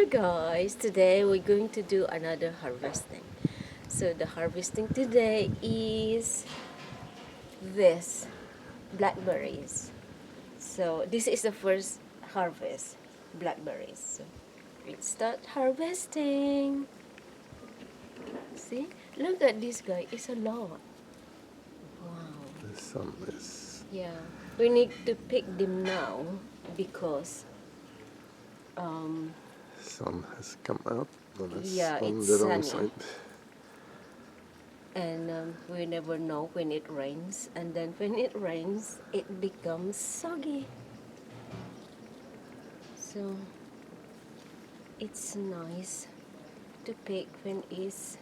guys, today we're going to do another harvesting. So the harvesting today is this blackberries. So this is the first harvest blackberries. So let's start harvesting. See, look at this guy, it's a lot. Wow. The sun is... Yeah, we need to pick them now because sun has come out and it's yeah, on it's the wrong sunny. side. And we never know when it rains, and then when it rains it becomes soggy, so it's nice to pick when it's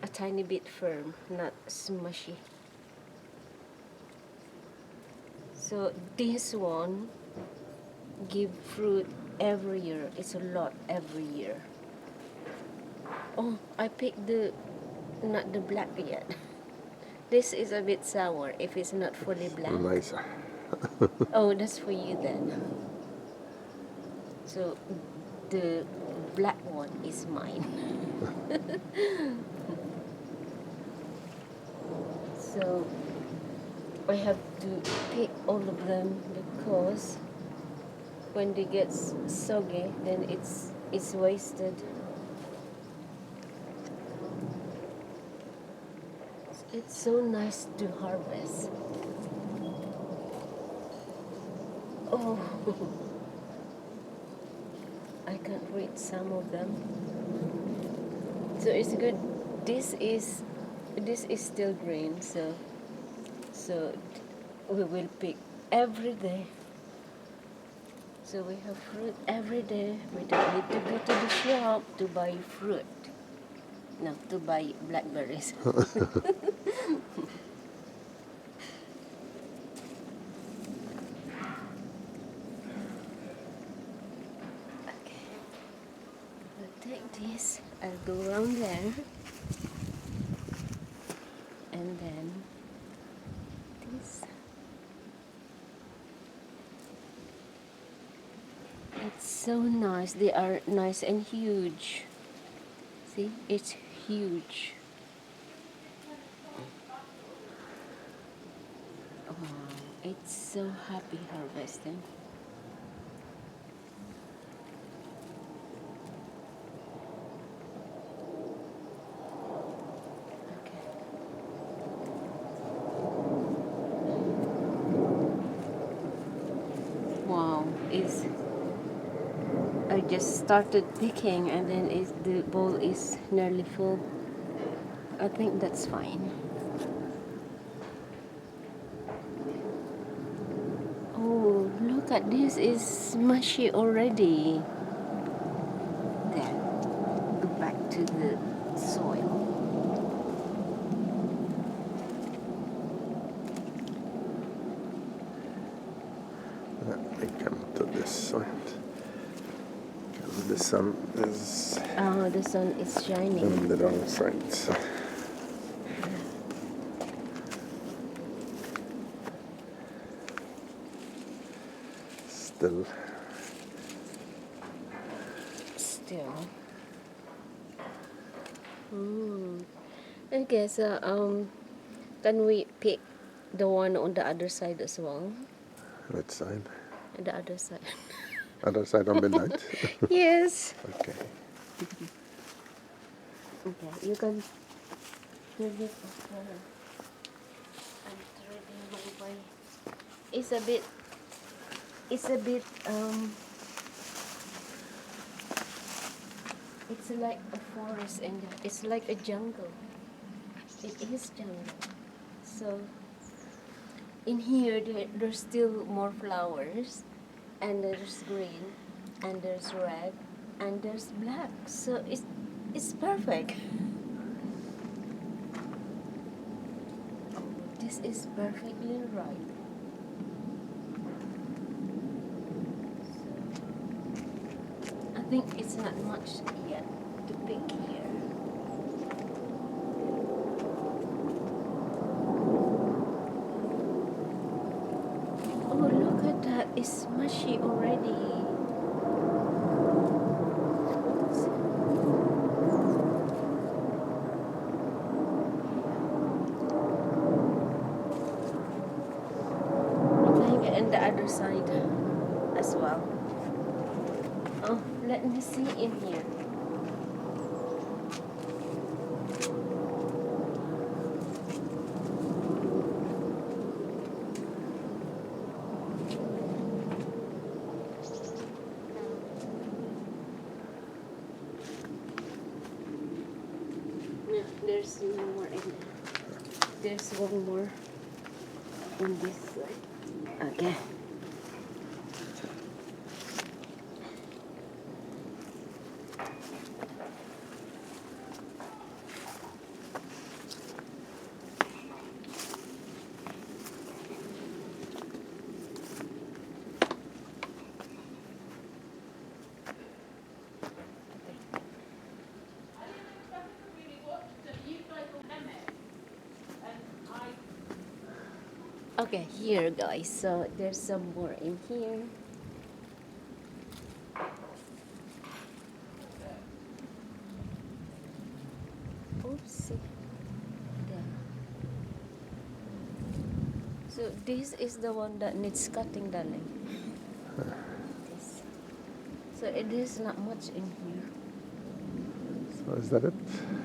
a tiny bit firm, not smushy. So this one give fruit every year. It's a lot every year. Oh, I picked not the black yet. This is a bit sour if it's not fully black. Nicer. Oh, that's for you then. So the black one is mine. So I have to pick all of them because when they get soggy, then it's wasted. It's so nice to harvest. Oh, I can't read some of them. So it's good. This is still green, so we will pick every day. So we have fruit every day. We don't need to go to the shop to buy fruit. No, to buy blackberries. Okay. I'll take this. I'll go around there. And then this. It's so nice. They are nice and huge. See, it's huge. Wow, it's so happy harvesting. Okay. Wow, I just started picking and then the bowl is nearly full. I think that's fine. Oh, look at this, it's mushy already. Then go back to the soil. I come to this side. The sun is Oh, the sun is shining. on the wrong side. So. Still. Okay, so can we pick the one on the other side as well? Which side? The other side. Other side on midnight? Yes. Okay. Okay, you can do this as well. I'm trading my way. It's a bit it's like a forest and it's like a jungle. It is jungle. So in here there's still more flowers, and there's green, and there's red, and there's black. So it's perfect. Oh, this is perfectly right. I think it's not much yet to pick here. Oh, look at that. It's mushy already. Oh, let me see in here. No, there's no more in there. There's one more on this side. Okay. Okay, here guys. So there's some more in here. Oopsie. Yeah. So this is the one that needs cutting, darling. This. So it is not much in here. So is that it?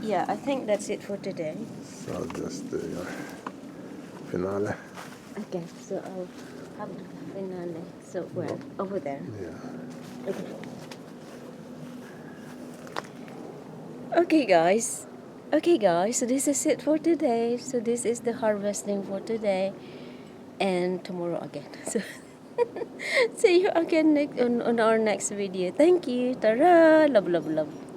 Yeah, I think that's it for today. So I'll just do your finale. Okay, so I'll have the finale. So where? Over there. Yeah. Okay. Okay, guys. Okay, guys. So this is it for today. So this is the harvesting for today, and tomorrow again. So see you again on our next video. Thank you. Tara. Love, love, love.